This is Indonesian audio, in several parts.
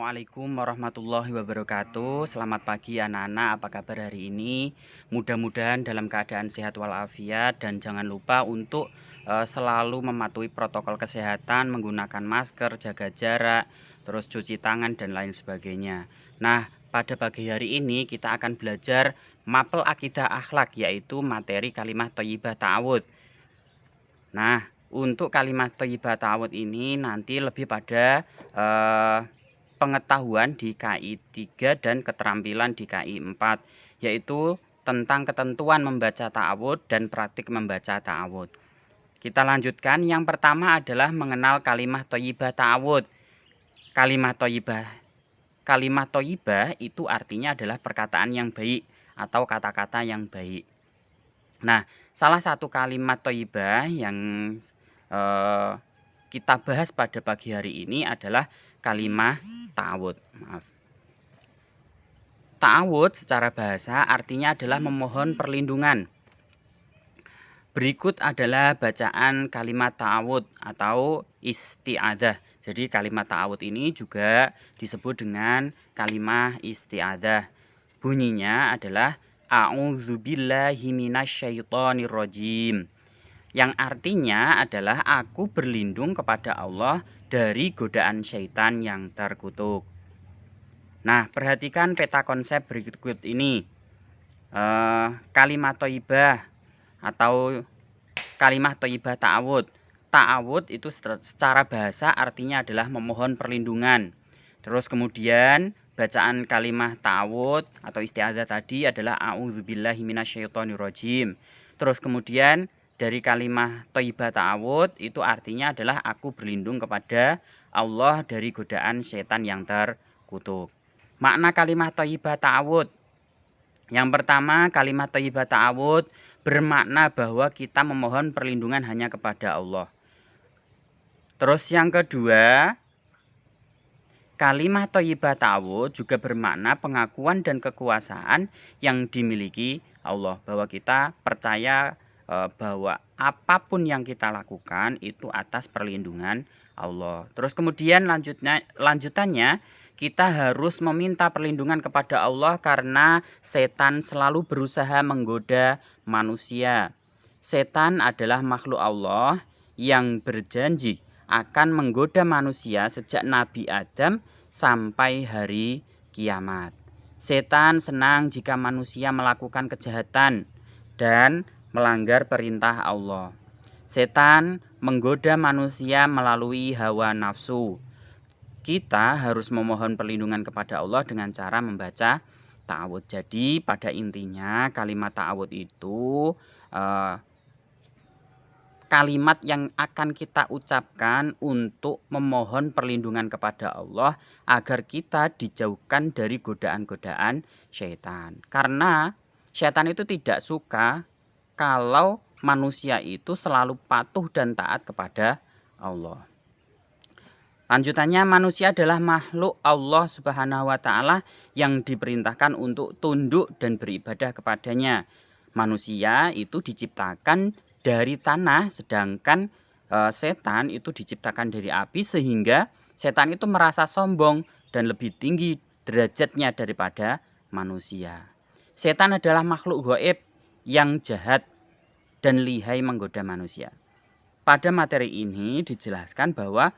Assalamualaikum warahmatullahi wabarakatuh. Selamat pagi anak-anak, apa kabar hari ini? Mudah-mudahan dalam keadaan sehat walafiat. Dan jangan lupa untuk selalu mematuhi protokol kesehatan, menggunakan masker, jaga jarak, terus cuci tangan dan lain sebagainya. Nah, pada pagi hari ini kita akan belajar mapel akidah akhlak, yaitu materi kalimat thayyibah ta'awud. Nah, untuk kalimat thayyibah ta'awud ini nanti lebih pada pengetahuan di KI 3 dan keterampilan di KI 4, yaitu tentang ketentuan membaca ta'awud dan praktik membaca ta'awud. Kita lanjutkan. Yang pertama adalah mengenal kalimat thayyibah ta'awud. Kalimat thayyibah itu artinya adalah perkataan yang baik atau kata-kata yang baik. Nah, salah satu kalimat thayyibah yang kita bahas pada pagi hari ini adalah kalimat ta'awud. Ta'awud secara bahasa artinya adalah memohon perlindungan. Berikut adalah bacaan kalimat ta'awud atau isti'adzah. Jadi kalimat ta'awud ini juga disebut dengan kalimat isti'adzah. Bunyinya adalah a'udzubillahi minasyaitonirrajim, yang artinya adalah aku berlindung kepada Allah dari godaan syaitan yang terkutuk. Nah, perhatikan peta konsep berikut ini. Kalimat thayyibah atau kalimat thayyibah ta'awud. Ta'awud itu secara bahasa artinya adalah memohon perlindungan. Terus kemudian bacaan kalimat ta'awud atau isti'adzah tadi adalah a'udzubillahi minasyaitonirrajim. Terus kemudian dari kalimat thayyibah ta'awud itu artinya adalah aku berlindung kepada Allah dari godaan setan yang terkutuk. Makna kalimat thayyibah ta'awud. Yang pertama, kalimat thayyibah ta'awud bermakna bahwa kita memohon perlindungan hanya kepada Allah. Terus yang kedua, kalimat thayyibah ta'awud juga bermakna pengakuan dan kekuasaan yang dimiliki Allah, bahwa kita percaya bahwa apapun yang kita lakukan itu atas perlindungan Allah. Terus kemudian lanjutannya kita harus meminta perlindungan kepada Allah karena setan selalu berusaha menggoda manusia. Setan adalah makhluk Allah yang berjanji akan menggoda manusia sejak Nabi Adam sampai hari kiamat. Setan senang jika manusia melakukan kejahatan dan melanggar perintah Allah. Setan menggoda manusia melalui hawa nafsu. Kita harus memohon perlindungan kepada Allah dengan cara membaca ta'awud. Jadi pada intinya kalimat ta'awud itu kalimat yang akan kita ucapkan untuk memohon perlindungan kepada Allah agar kita dijauhkan dari godaan-godaan syaitan. Karena syaitan itu tidak suka kalau manusia itu selalu patuh dan taat kepada Allah. Lanjutannya, manusia adalah makhluk Allah Subhanahu wa Ta'ala yang diperintahkan untuk tunduk dan beribadah kepadanya. Manusia itu diciptakan dari tanah, sedangkan setan itu diciptakan dari api, sehingga setan itu merasa sombong dan lebih tinggi derajatnya daripada manusia. Setan adalah makhluk gaib yang jahat dan lihai menggoda manusia. Pada materi ini dijelaskan bahwa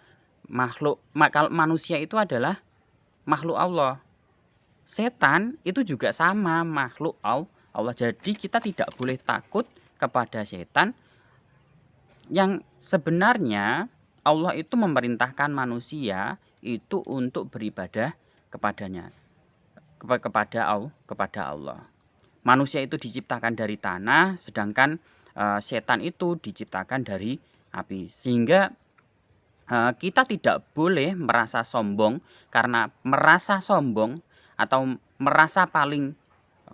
manusia itu adalah makhluk Allah. Setan itu juga sama makhluk Allah. Jadi kita tidak boleh takut kepada setan, yang sebenarnya Allah itu memerintahkan manusia itu untuk beribadah kepadanya, kepada Allah. Manusia itu diciptakan dari tanah, sedangkan setan itu diciptakan dari api. Sehingga kita tidak boleh merasa sombong, karena merasa sombong atau merasa paling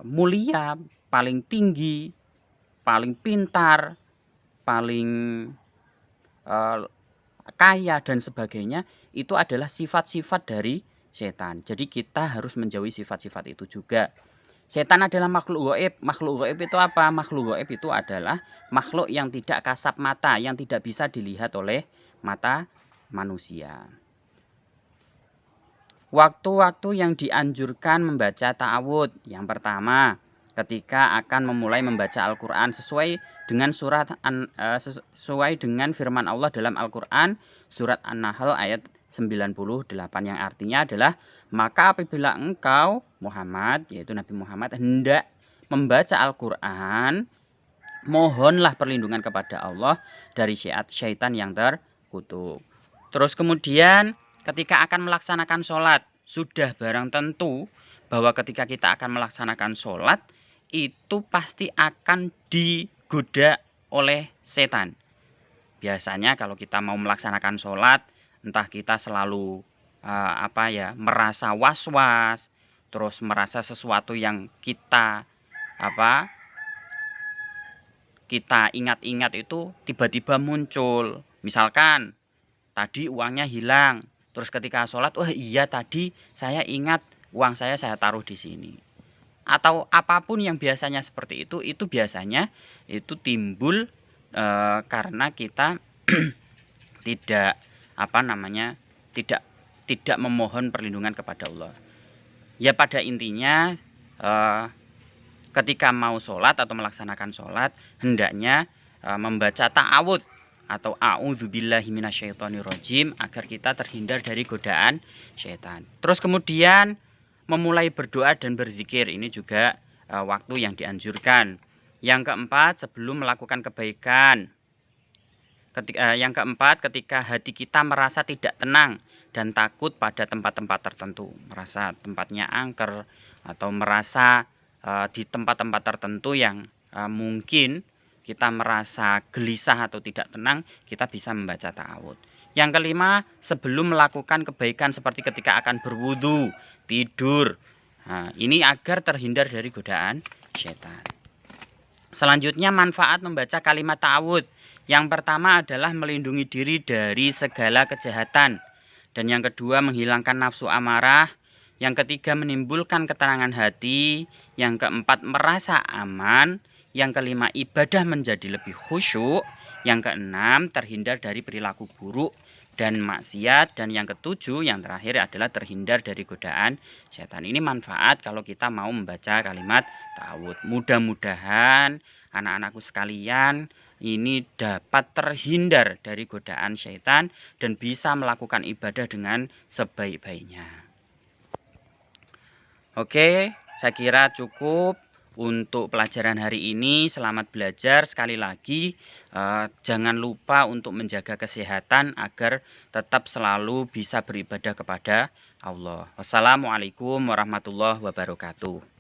mulia, paling tinggi, paling pintar, paling kaya dan sebagainya, itu adalah sifat-sifat dari setan. Jadi kita harus menjauhi sifat-sifat itu juga. Setan adalah makhluk gaib. Makhluk gaib itu apa? Makhluk gaib itu adalah makhluk yang tidak kasat mata, yang tidak bisa dilihat oleh mata manusia. Waktu-waktu yang dianjurkan membaca ta'awud. Yang pertama, ketika akan memulai membaca Al-Qur'an sesuai dengan sesuai dengan firman Allah dalam Al-Qur'an surat An-Nahl ayat 98, yang artinya adalah, maka apabila engkau Muhammad, yaitu Nabi Muhammad, hendak membaca Al-Qur'an, mohonlah perlindungan kepada Allah dari syaitan yang terkutuk. Terus kemudian ketika akan melaksanakan sholat, sudah barang tentu bahwa ketika kita akan melaksanakan sholat itu pasti akan digoda oleh setan. Biasanya kalau kita mau melaksanakan sholat, entah kita selalu merasa was-was, terus merasa sesuatu yang kita ingat-ingat itu tiba-tiba muncul. Misalkan tadi uangnya hilang, terus ketika sholat, wah iya tadi saya ingat uang saya taruh di sini. Atau apapun yang biasanya seperti itu biasanya itu timbul karena kita tidak tidak memohon perlindungan kepada Allah. Ya pada intinya ketika mau sholat atau melaksanakan sholat, hendaknya membaca ta'awud atau a'udzubillahi minasyaitonirrajim agar kita terhindar dari godaan syaitan. Terus kemudian memulai berdoa dan berzikir, ini juga waktu yang dianjurkan. Yang keempat, sebelum melakukan kebaikan. Yang keempat, ketika hati kita merasa tidak tenang dan takut pada tempat-tempat tertentu, merasa tempatnya angker atau merasa di tempat-tempat tertentu yang mungkin kita merasa gelisah atau tidak tenang, kita bisa membaca ta'awud. Yang kelima, sebelum melakukan kebaikan seperti ketika akan berwudu, tidur. Nah, ini agar terhindar dari godaan syaitan. Selanjutnya, manfaat membaca kalimat ta'awud. Yang pertama adalah melindungi diri dari segala kejahatan. Dan yang kedua, menghilangkan nafsu amarah. Yang ketiga, menimbulkan ketenangan hati. Yang keempat, merasa aman. Yang kelima, ibadah menjadi lebih khusyuk. Yang keenam, terhindar dari perilaku buruk dan maksiat. Dan yang ketujuh, yang terakhir adalah terhindar dari godaan syaitan. Ini manfaat kalau kita mau membaca kalimat ta'awud. Mudah-mudahan anak-anakku sekalian ini dapat terhindar dari godaan syaitan dan bisa melakukan ibadah dengan sebaik-baiknya. Oke, saya kira cukup untuk pelajaran hari ini. Selamat belajar. Sekali lagi jangan lupa untuk menjaga kesehatan agar tetap selalu bisa beribadah kepada Allah. Wassalamualaikum warahmatullahi wabarakatuh.